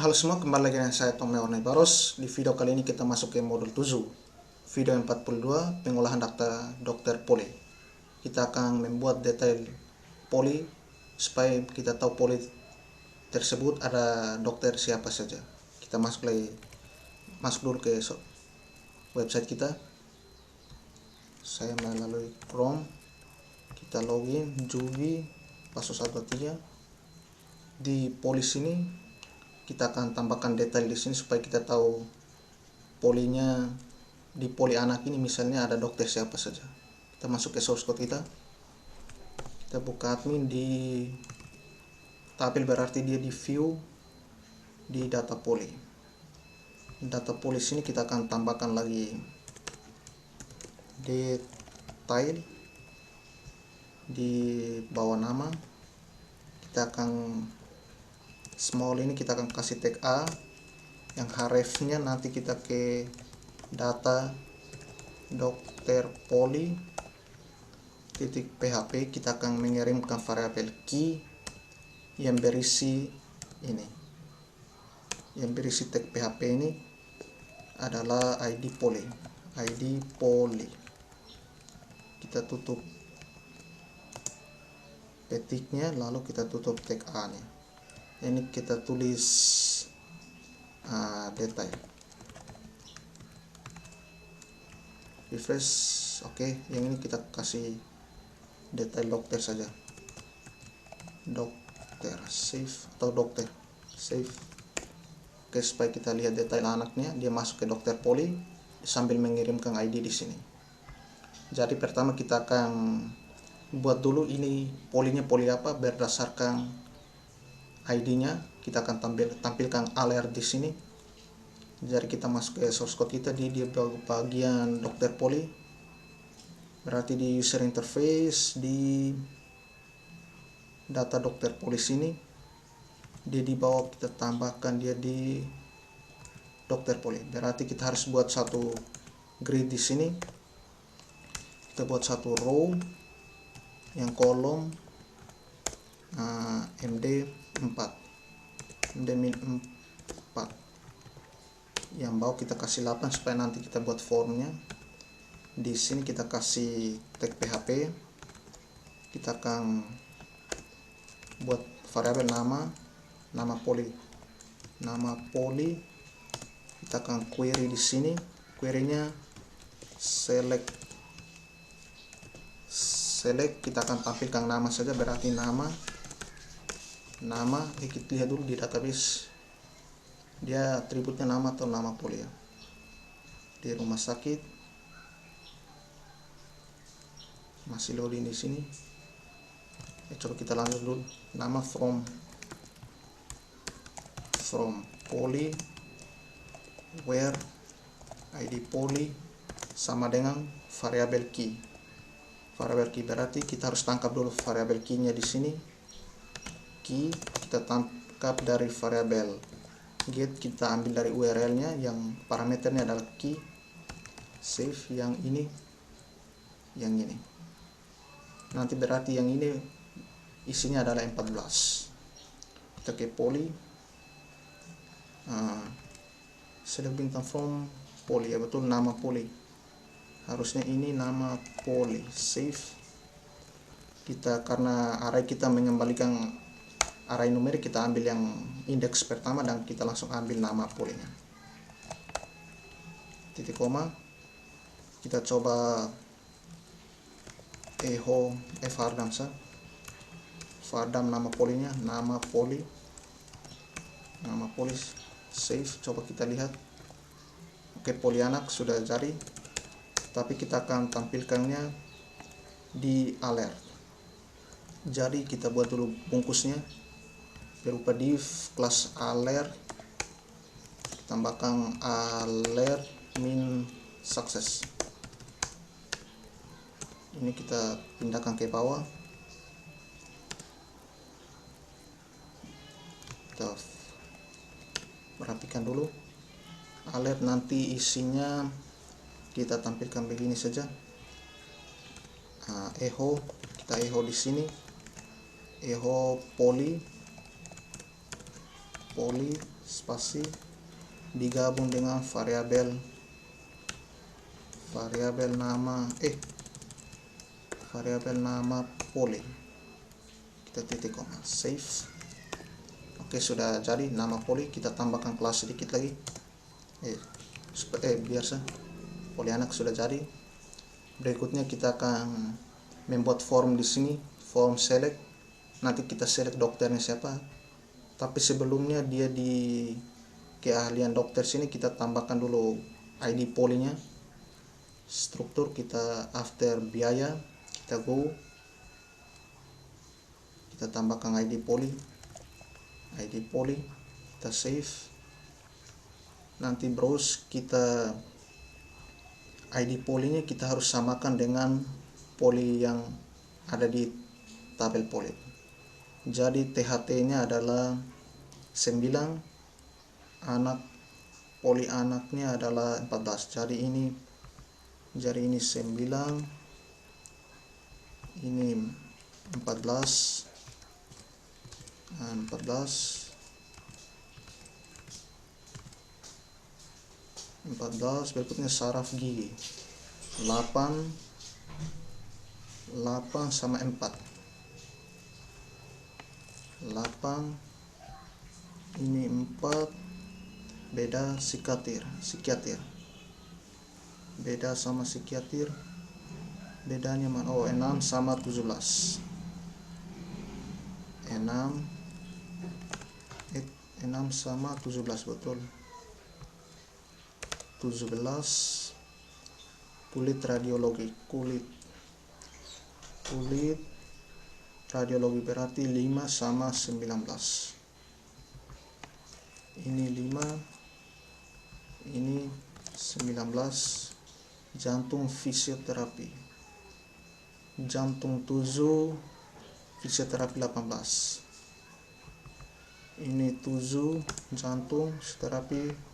Halo semua, kembali lagi dengan saya Tom Warnai Baros. Di video kali ini kita masuk ke modul 7, video 42, pengolahan data dokter poli. Kita akan membuat detail poli supaya kita tahu poli tersebut ada dokter siapa saja. Kita masuk dulu ke website kita. Saya melalui Chrome, kita login Juvi password 123. Di poli sini kita akan tambahkan detail di sini supaya kita tahu polinya. Di poli anak ini misalnya ada dokter siapa saja. Kita masuk ke source code kita buka admin di tabel, berarti dia di view di data poli. Sini kita akan tambahkan lagi detail di bawah nama. Kita akan small ini kita akan kasih tag A, yang hrefnya nanti kita ke data dokter poli .php. Kita akan mengirimkan variabel key yang berisi ini, yang berisi tag php ini adalah id poli. Kita tutup petiknya, lalu kita tutup tag A nya. Ini kita tulis detail, refresh. Oke, yang ini kita kasih detail dokter saja, dokter save atau dokter save. Oke, supaya kita lihat detail anaknya, dia masuk ke dokter poli sambil mengirimkan ID di sini. Jadi pertama kita akan buat dulu ini polinya poli apa berdasarkan ID-nya. Kita akan tampilkan alert di sini. Jadi kita masuk ke source code kita di bagian dokter poli, berarti di user interface di data dokter poli sini. Dia di bawah kita tambahkan dia di dokter poli. Berarti kita harus buat satu grid di sini. Kita buat satu row yang kolom MD4, yang bawah kita kasih 8 supaya nanti kita buat formnya. Di sini kita kasih tag php. Kita akan buat variabel nama poli. Kita akan query di sini. Query-nya select. Kita akan tampilkan nama saja, berarti nama. Kita lihat dulu di database dia atributnya nama atau nama poli ya. Di rumah sakit masih loading di sini. Coba kita lanjut dulu. Nama from poli, where id poli sama dengan variabel key. Berarti kita harus tangkap dulu variabel key-nya di sini. Key kita tangkap dari variabel get, kita ambil dari URL-nya yang parameternya adalah key. Save yang ini. Nanti berarti yang ini isinya adalah 14. Kita ke poli. Select bintang from poli, ya betul, nama poli. Harusnya ini nama poli. Save. Kita karena array kita mengembalikan array numerik, kita ambil yang indeks pertama dan kita langsung ambil nama polinya. Titik koma. Kita coba fardam nama polinya, nama poli. Save. Coba kita lihat. Oke, poli anak sudah jadi, tapi kita akan tampilkannya di alert. Jadi kita buat dulu bungkusnya berupa div class alert, tambahkan alert min success. Ini kita pindahkan ke bawah. Kita perhatikan dulu alert, nanti isinya kita tampilkan begini saja. Kita echo di sini, echo poli poli spasi digabung dengan variabel nama poli, kita titik koma, save. Oke, sudah jadi nama poli. Kita tambahkan kelas sedikit lagi, biasa poli anak sudah jadi. Berikutnya kita akan membuat form di sini, form select. Nanti kita select dokternya siapa, tapi sebelumnya dia di keahlian dokter sini kita tambahkan dulu ID polinya. Struktur kita after biaya, kita go, kita tambahkan ID poli, kita save. Nanti browse, kita ID polinya kita harus samakan dengan poli yang ada di tabel poli. Jadi THT nya adalah 9, poli anaknya adalah 14. Jadi ini 9, ini 14, 14. Berikutnya saraf gigi 8 sama 4, 8, ini 4, beda psikiater, beda sama psikiater, bedanya mana? 6 sama 17, 6 sama 17, betul, 17. Kulit radiologi berarti 5 sama 19, ini 5, ini 19. Jantung fisioterapi, jantung 7, fisioterapi 18, ini 7, jantung fisioterapi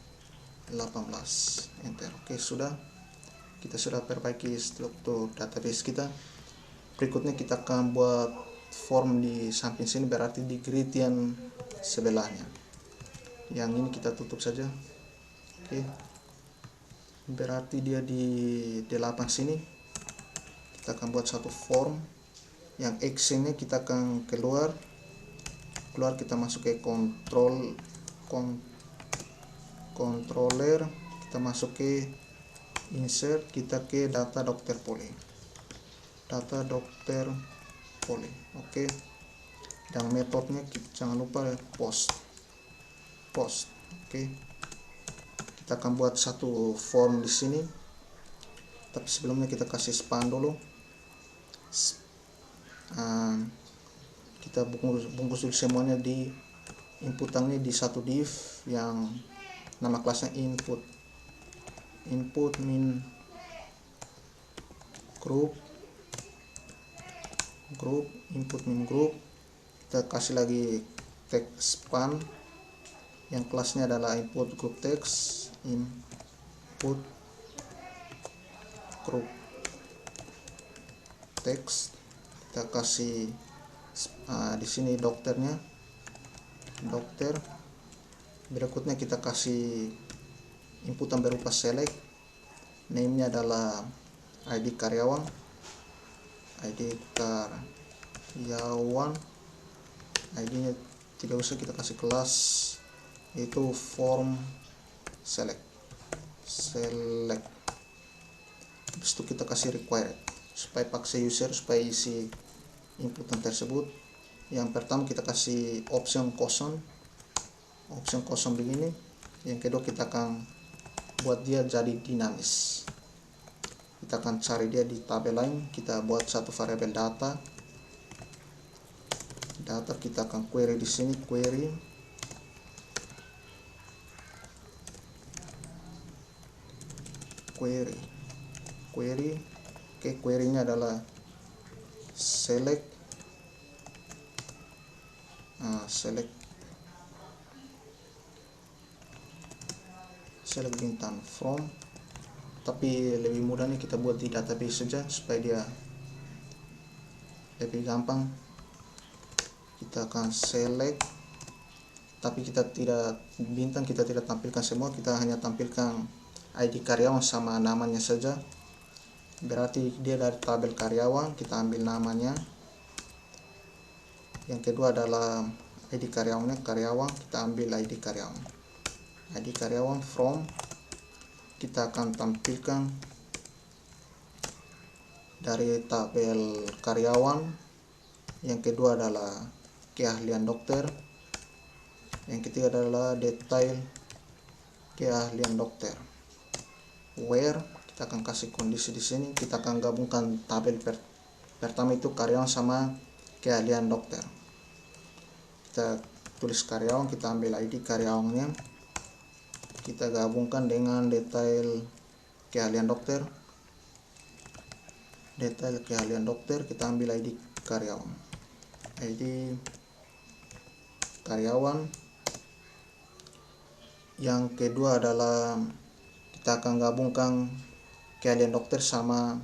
18, enter. Oke, kita sudah perbaiki struktur database kita. Berikutnya kita akan buat form di samping sini, berarti di grid yang sebelahnya. Yang ini kita tutup saja. Oke, berarti dia di 8 sini. Kita akan buat satu form yang actionnya kita akan keluar, kita masuk ke controller, kita masuk ke insert, kita ke data dokter poli, oke. Dan metodenya jangan lupa post, oke. Kita akan buat satu form di sini, tapi sebelumnya kita kasih span dulu. Kita bungkus dulu semuanya di inputannya di satu div yang nama kelasnya input min group, input min group. Kita kasih lagi text span yang kelasnya adalah input group text, input group text. Kita kasih di sini dokternya, dokter. Berikutnya kita kasih inputan berupa select, name-nya adalah ID karyawan, ID-nya tidak usah kita kasih kelas, itu form select. Habis itu kita kasih required supaya paksa user supaya isi inputan tersebut. Yang pertama kita kasih option kosong begini. Yang kedua kita akan buat dia jadi dinamis. Kita akan cari dia di tabel lain. Kita buat satu variabel data. Kita akan query di sini, query Oke, query-nya adalah select bintang from, tapi lebih mudahnya kita buat di database saja supaya dia lebih gampang. Kita akan select tapi kita tidak bintang, kita tidak tampilkan semua, kita hanya tampilkan ID karyawan sama namanya saja. Berarti dia dari tabel karyawan, kita ambil namanya. Yang kedua adalah ID karyawannya, karyawan, kita ambil ID karyawan. ID karyawan from, kita akan tampilkan dari tabel karyawan. Yang kedua adalah keahlian dokter. Yang ketiga adalah detail keahlian dokter. Where, kita akan kasih kondisi di sini. Kita akan gabungkan tabel pertama itu karyawan sama keahlian dokter. Kita tulis karyawan, kita ambil ID karyawannya, kita gabungkan dengan detail keahlian dokter. Detail keahlian dokter, kita ambil ID karyawan. ID karyawan. Yang kedua adalah kita akan gabungkan keahlian dokter sama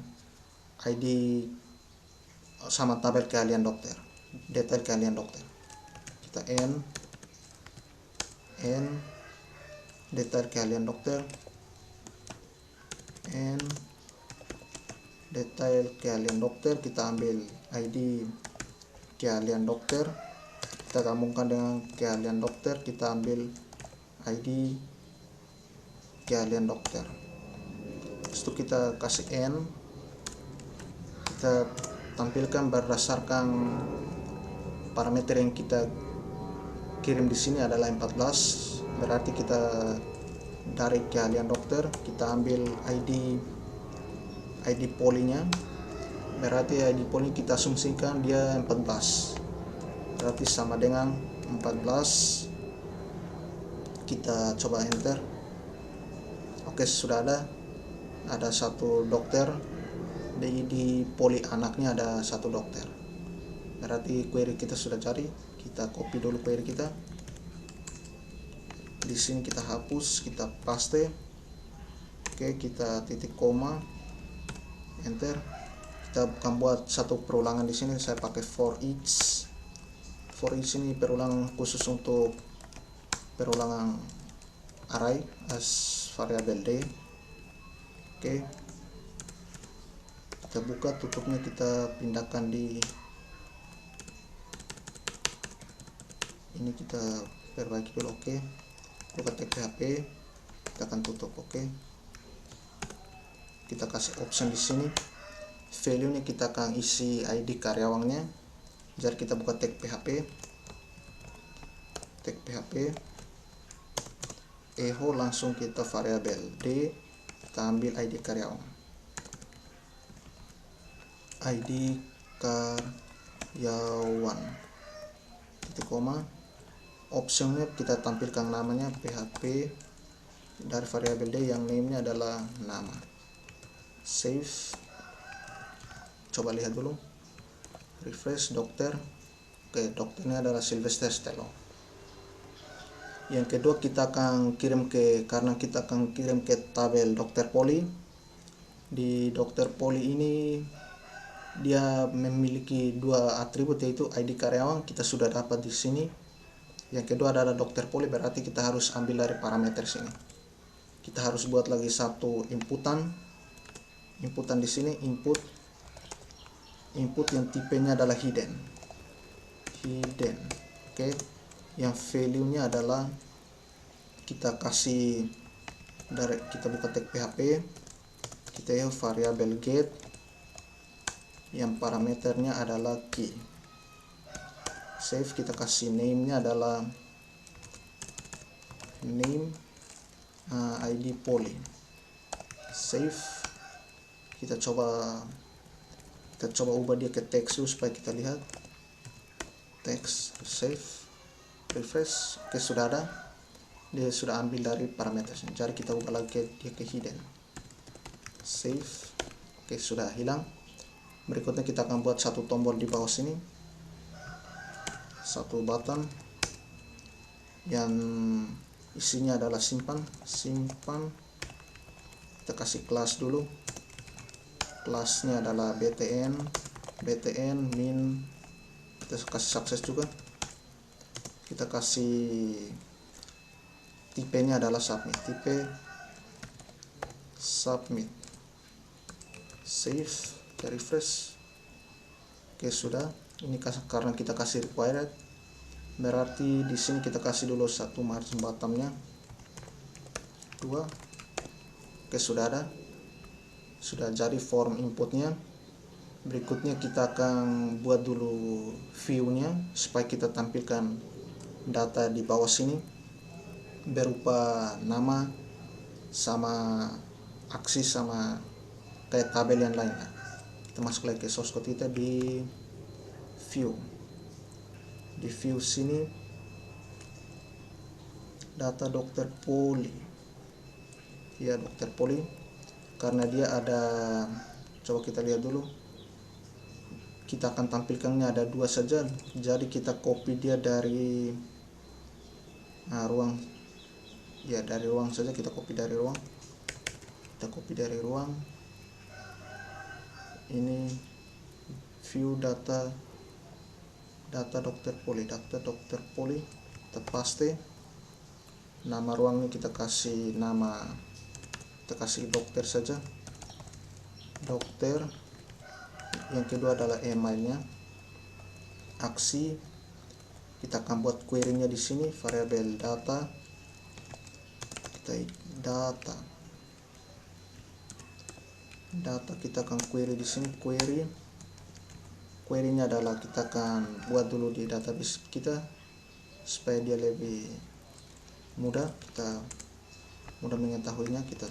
ID sama tabel keahlian dokter, detail keahlian dokter. Kita N detail keahlian dokter, N detail keahlian dokter, kita ambil ID keahlian dokter, kita gabungkan dengan keahlian dokter, kita ambil ID keahlian dokter. Setelah kita kasih N, kita tampilkan berdasarkan parameter yang kita kirim di sini adalah 14. Berarti kita dari keahlian dokter kita ambil ID polinya. Berarti ID poli kita asumsikan dia 14. Berarti sama dengan 14. Kita coba enter. Oke, sudah ada satu dokter. Di poli anaknya ada satu dokter. Berarti query kita sudah cari. Kita copy dulu query kita. Di sini kita hapus, kita paste. Oke, kita titik koma, enter. Kita akan buat satu perulangan di sini. Saya pakai for each. For each ini perulangan khusus untuk perulangan array as variable d. Oke, kita buka, tutupnya kita pindahkan di ini, kita perbaiki dulu. Oke, buka tag PHP, kita akan tutup. Oke, kita kasih option di sini. Value nya kita akan isi ID karyawannya. Jadi kita buka tag PHP, echo, langsung kita variabel d, kita ambil ID karyawan, ID karyawan, titik koma. Optionnya kita tampilkan namanya PHP dari variabel d yang name nya adalah nama. Save, coba lihat dulu, refresh dokter. Oke, dokternya adalah Sylvester Stallone. Yang kedua kita akan kirim karena kita akan kirim ke tabel dokter poli. Di dokter poli ini dia memiliki dua atribut, yaitu ID karyawan kita sudah dapat di sini. Yang kedua adalah dokter poli, berarti kita harus ambil dari parameter sini. Kita harus buat lagi satu inputan di sini, input yang tipenya adalah hidden. Oke, yang value nya adalah kita kasih dari, kita buka tag PHP, kita variabel get yang parameternya adalah key. Save, kita kasih name nya adalah name ID poli. Save, kita coba ubah dia ke text supaya kita lihat text. Save, refresh. Oke, sudah ada, dia sudah ambil dari parameter. Jadi kita ubah lagi dia ke hidden. Save. Oke, sudah hilang. Berikutnya kita akan buat satu tombol di bawah sini, satu button yang isinya adalah simpan. Kita kasih kelas dulu, kelasnya adalah btn min, kita kasih sukses juga. kita kasih tipenya adalah submit, tipe submit, save, kita refresh. Oke, sudah. Ini karena kita kasih required, berarti di sini kita kasih dulu satu margin bottomnya 2. Oke, sudah ada, sudah jadi form inputnya. Berikutnya kita akan buat dulu view-nya supaya kita tampilkan data di bawah sini berupa nama sama aksis sama kayak tabel yang lainnya. Kita masuk lagi ke source code kita di view. Di view sini data dokter Poli. Ya, dokter Poli. Karena dia ada, coba kita lihat dulu. Kita akan tampilkannya ada 2 saja. Jadi kita copy dia dari ruang. Ya, dari ruang saja, kita copy dari ruang. Kita copy dari ruang. Ini view data dokter Poli, data dokter Poli. Kita paste. Nama ruang ini kita kasih nama, kita kasih dokter saja. Dokter. Yang kedua adalah emailnya. Aksi, kita akan buat query-nya di sini, variabel data. Kita data kita akan query di sini, query-nya adalah kita akan buat dulu di database kita supaya dia lebih mudah, kita mudah mengetahuinya. Kita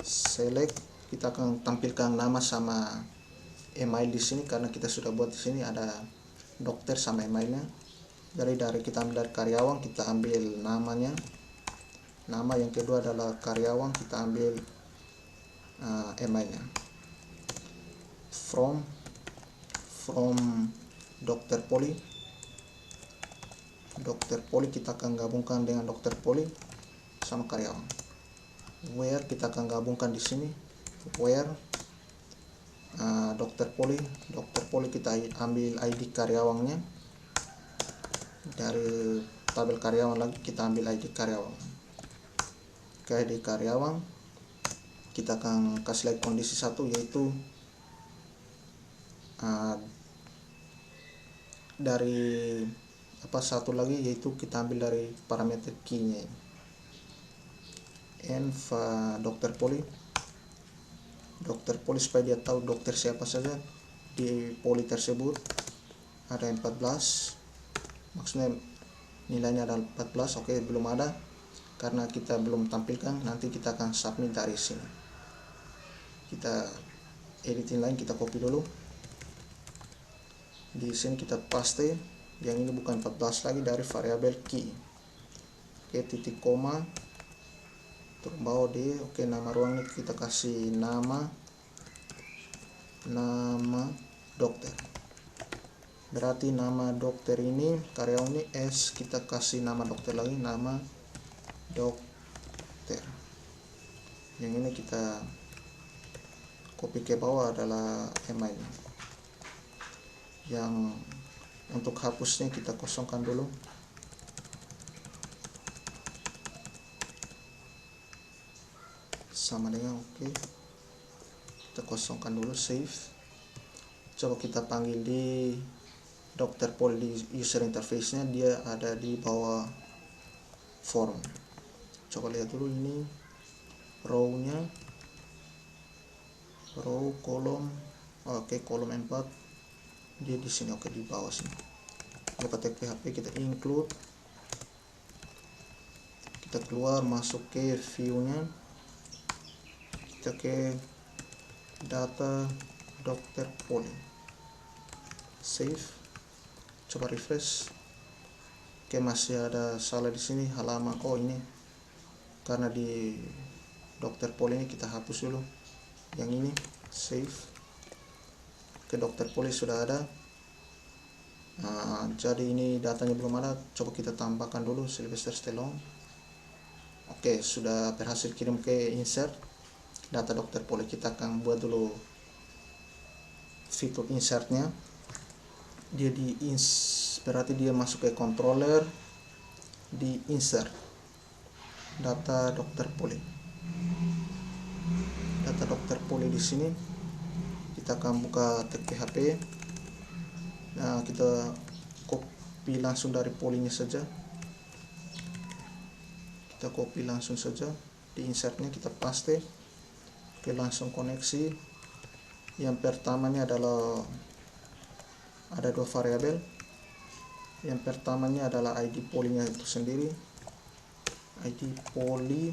select, kita akan tampilkan nama sama email di sini karena kita sudah buat di sini ada dokter sama emailnya. Dari kita ambil dari karyawan, kita ambil namanya, nama. Yang kedua adalah karyawan, kita ambil emailnya. From dokter Poli, kita akan gabungkan dengan dokter Poli sama karyawan. Where, kita akan gabungkan di sini, where dokter Poli kita ambil ID karyawannya. Dari tabel karyawan lagi kita ambil ID karyawan. Ke ID karyawan kita akan kasih lagi kondisi 1, yaitu dari satu lagi, yaitu kita ambil dari parameter key-nya. Env dokter Poli supaya dia tahu dokter siapa saja di Poli tersebut. Ada 14, maksudnya nilainya ada 14. Oke, belum ada karena kita belum tampilkan. Nanti kita akan submit dari sini. Kita editin lain, kita copy dulu. Di sini kita paste. Yang ini bukan 14 lagi, dari variabel key. Oke, titik koma, terus bawah di. Oke, nama ruang ini kita kasih nama dokter. Berarti nama dokter ini, karyawan ini S, kita kasih nama dokter lagi, nama dokter. Yang ini kita copy ke bawah adalah email. Yang untuk hapusnya kita kosongkan dulu. Sama dengan oke. Kita kosongkan dulu, save. Coba kita panggil di dokter Poli user interface-nya, dia ada di bawah form. Coba lihat dulu ini row-nya, row kolom. Oke, kolom 4 dia di sini. Oke, di bawah sini. Kita ketik PHP, kita include, kita keluar, masuk ke view-nya, kita ke data dokter Poli, save. Coba refresh. Oke, masih ada salah di sini, halaman. Oh, ini karena di dokter Poli ini kita hapus dulu. Yang ini save. Ke dokter Poli sudah ada. Jadi ini datanya belum ada. Coba kita tambahkan dulu Sylvester Stallone. Oke, sudah berhasil kirim ke insert data dokter Poli. Kita akan buat dulu fitur insertnya. Dia di berarti dia masuk ke controller, di insert data dokter Poli. Data dokter Poli di sini kita akan buka tag PHP. Nah, kita copy langsung dari polinya saja. Kita copy langsung saja, di insertnya kita paste. Oke, langsung koneksi. Yang pertamanya adalah ada dua variabel. Yang pertamanya adalah ID polinya itu sendiri, ID poli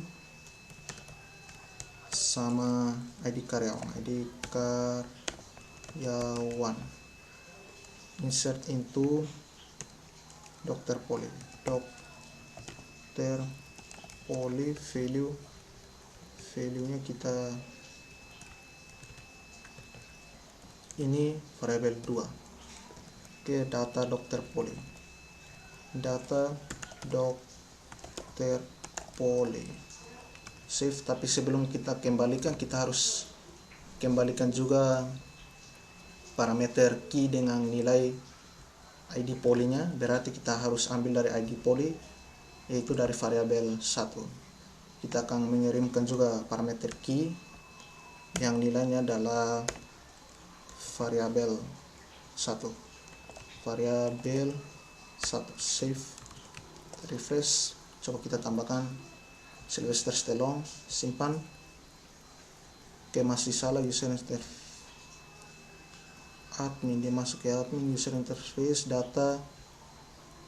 sama ID karyawan. Insert into dokter Poli. Dokter Poli value-nya kita ini variabel 2. Oke, data dokter Poli. Data dokter Poli. Save, tapi sebelum kita kembalikan, kita harus kembalikan juga parameter key dengan nilai ID polinya. Berarti kita harus ambil dari ID poli, yaitu dari variabel 1. Kita akan mengirimkan juga parameter key yang nilainya adalah variabel 1. Variabel 1. Save, refresh. Coba kita tambahkan Sylvester Stallone, simpan. Oke, masih salah user interface admin, dia masuk ke admin, user interface, data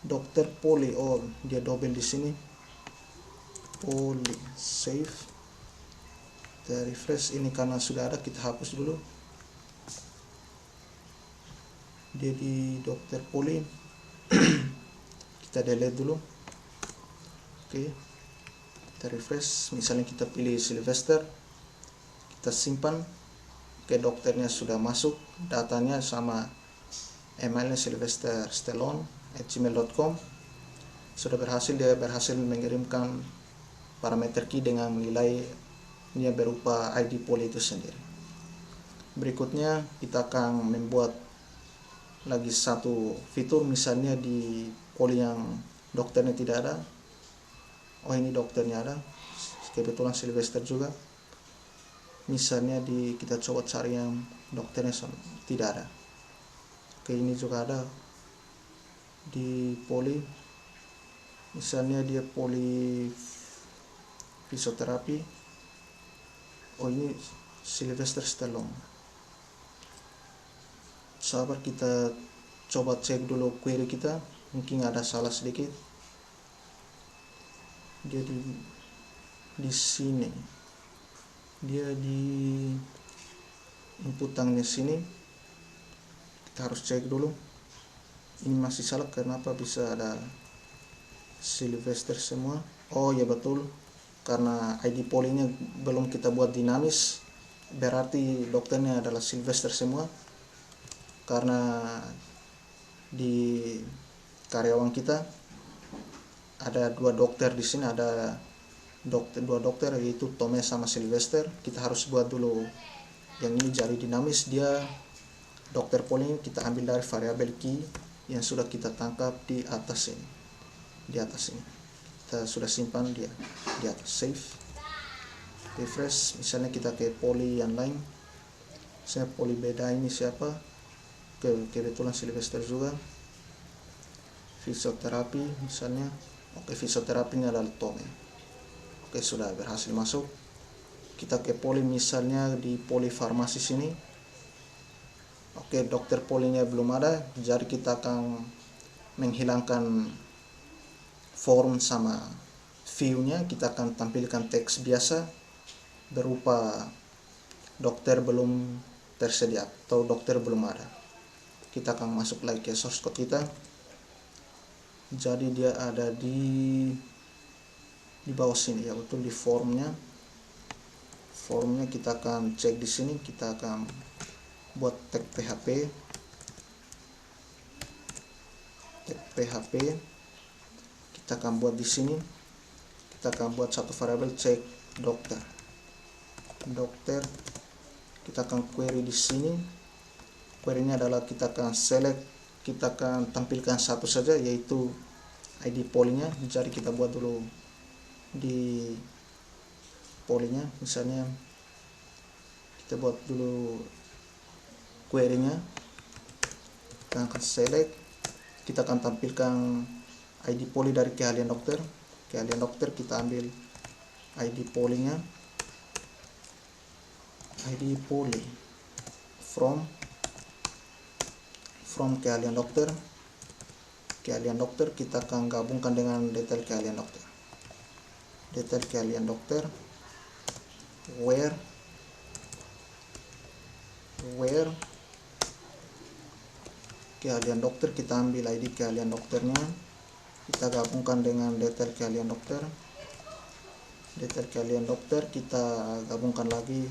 dokter Poli. Oh, dia double di sini, Poli. Save, kita refresh. Ini karena sudah ada, kita hapus dulu. Dia di dokter Poli. Kita delete dulu. Oke, kita refresh. Misalnya kita pilih Sylvester, kita simpan. Oke, dokternya sudah masuk, datanya sama emailnya sylvesterstallone@gmail.com. Sudah berhasil, dia berhasil mengirimkan parameter key dengan nilai ini berupa ID poli itu sendiri. Berikutnya kita akan membuat lagi satu fitur, misalnya di poli yang dokternya tidak ada. Oh, ini dokternya ada, kebetulan Sylvester juga. Misalnya kita coba cari yang dokternya tidak ada. Oke, ini juga ada di poli. Misalnya dia poli fisioterapi. Oh, ini Sylvester Stallone. Sabar, kita coba cek dulu query kita, mungkin ada salah sedikit. Dia di sini, dia di inputannya sini, kita harus cek dulu. Ini masih salah, kenapa bisa ada Sylvester semua? Oh ya, betul, karena ID polinya belum kita buat dinamis, berarti dokternya adalah Sylvester semua. Karena di karyawan kita ada dua dokter di sini, ada dua dokter, yaitu Thomas sama Sylvester. Kita harus buat dulu yang ini jadi dinamis. Dia dokter poli kita ambil dari variabel key yang sudah kita tangkap di atas ini. Di atas ini kita sudah simpan dia di atas. Save, refresh. Misalnya kita ke poli yang lain, saya poli beda ini siapa, kebetulan Sylvester juga. Fisioterapi misalnya. Oke, fisioterapinya adalah Tome. Oke, sudah berhasil masuk. Kita ke poli, misalnya di poli farmasi sini. Oke, dokter polinya belum ada, jadi kita akan menghilangkan form sama view-nya. Kita akan tampilkan teks biasa berupa dokter belum tersedia atau dokter belum ada. Kita akan masuk lagi ke source code kita. Jadi dia ada di bawah sini ya, betul, di formnya kita akan cek di sini. Kita akan buat tag PHP, kita akan buat di sini. Kita akan buat satu variabel cek dokter. Kita akan query di sini. Query-nya adalah kita akan select kita akan tampilkan satu saja, yaitu ID polinya. Jadi kita buat dulu di polinya, misalnya kita buat dulu query-nya, kita akan select, kita akan tampilkan ID poli dari keahlian dokter. Keahlian dokter kita ambil ID polinya, ID poli from keahlian dokter. Keahlian dokter kita akan gabungkan dengan detail keahlian dokter. Detail keahlian dokter, where keahlian dokter, kita ambil ID keahlian dokternya, kita gabungkan dengan detail keahlian dokter. Detail keahlian dokter kita gabungkan lagi,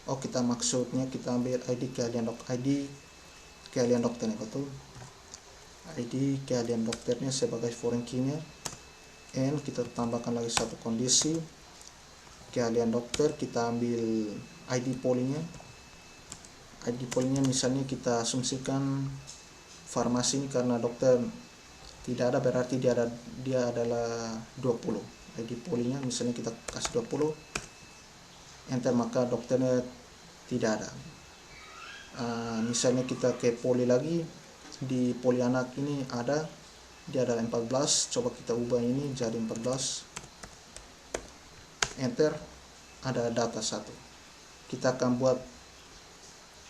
kita maksudnya kita ambil ID keahlian dokternya, betul, ID keahlian dokternya sebagai foreign key-nya, and kita tambahkan lagi satu kondisi. Keahlian dokter kita ambil ID polinya. ID polinya misalnya kita asumsikan farmasi ini, karena dokter tidak ada berarti dia adalah 20. ID polinya misalnya kita kasih 20, enter, maka dokternya tidak ada. Misalnya kita ke poli lagi, di poli anak ini dia ada 14, coba kita ubah ini jadi 14, enter, ada data 1. Kita akan buat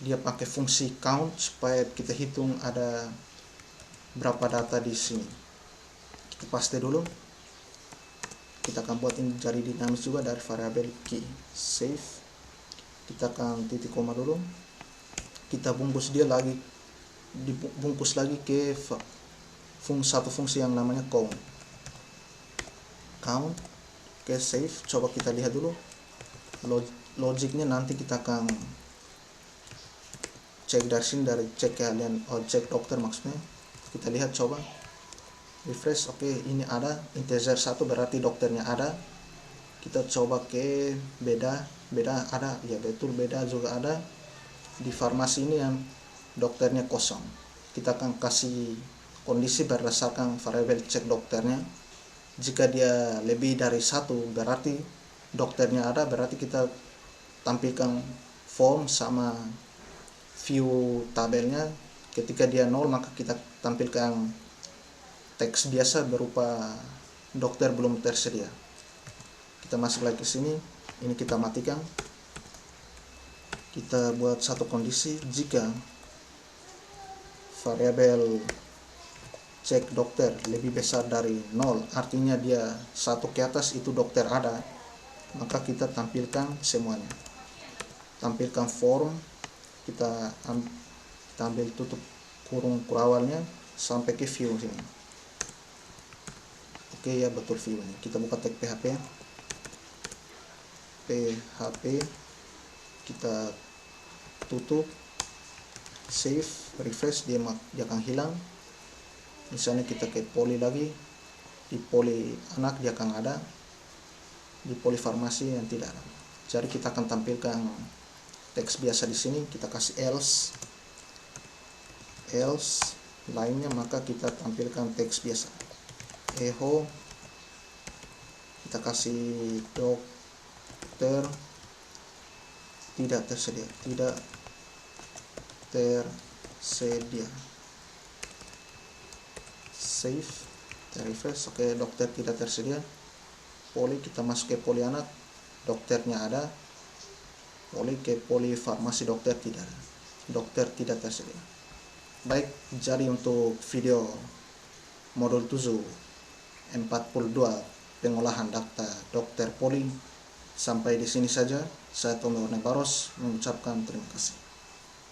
dia pakai fungsi count supaya kita hitung ada berapa data di sini. Kita paste dulu. Kita akan buat ini jadi dinamis juga dari variabel key. Save. Kita akan titik koma dulu. Kita bungkus dia lagi, dibungkus lagi ke satu fungsi yang namanya count. Oke, save. Coba kita lihat dulu logiknya, nanti kita akan cek dari sini, dari cek keahlian, cek dokter maksudnya. Kita lihat, coba refresh. Oke, ini ada integer 1 berarti dokternya ada. Kita coba ke beda ada, ya betul, beda juga ada. Di farmasi ini yang dokternya kosong, kita akan kasih kondisi berdasarkan variabel cek dokternya. Jika dia lebih dari 1 berarti dokternya ada, berarti kita tampilkan form sama view tabelnya. Ketika dia 0 maka kita tampilkan teks biasa berupa dokter belum tersedia. Kita masuk lagi ke sini, ini kita matikan. Kita buat satu kondisi, jika variabel cek dokter lebih besar dari 0, artinya dia 1 ke atas itu dokter ada, maka kita tampilkan semuanya. Tampilkan form, kita ambil tutup kurung kurawalnya sampai ke view sini. Oke, ya betul view ini. Kita buka tag PHP, kita tutup, save, refresh, dia akan hilang. Misalnya kita ke poli lagi, di poli anak dia akan ada, di poli farmasi yang tidak ada. Jadi kita akan tampilkan teks biasa di sini. Kita kasih else lainnya, maka kita tampilkan teks biasa. Echo, kita kasih dokter tidak tersedia, save, refresh. Oke, dokter tidak tersedia. Poli, kita masuk ke poli anak, dokternya ada. Poli ke poli farmasi, dokter tidak tersedia. Baik, jadi untuk video modul 7 42 pengolahan data dokter poli sampai di sini saja. Saya Tommy Warne Baros mengucapkan terima kasih.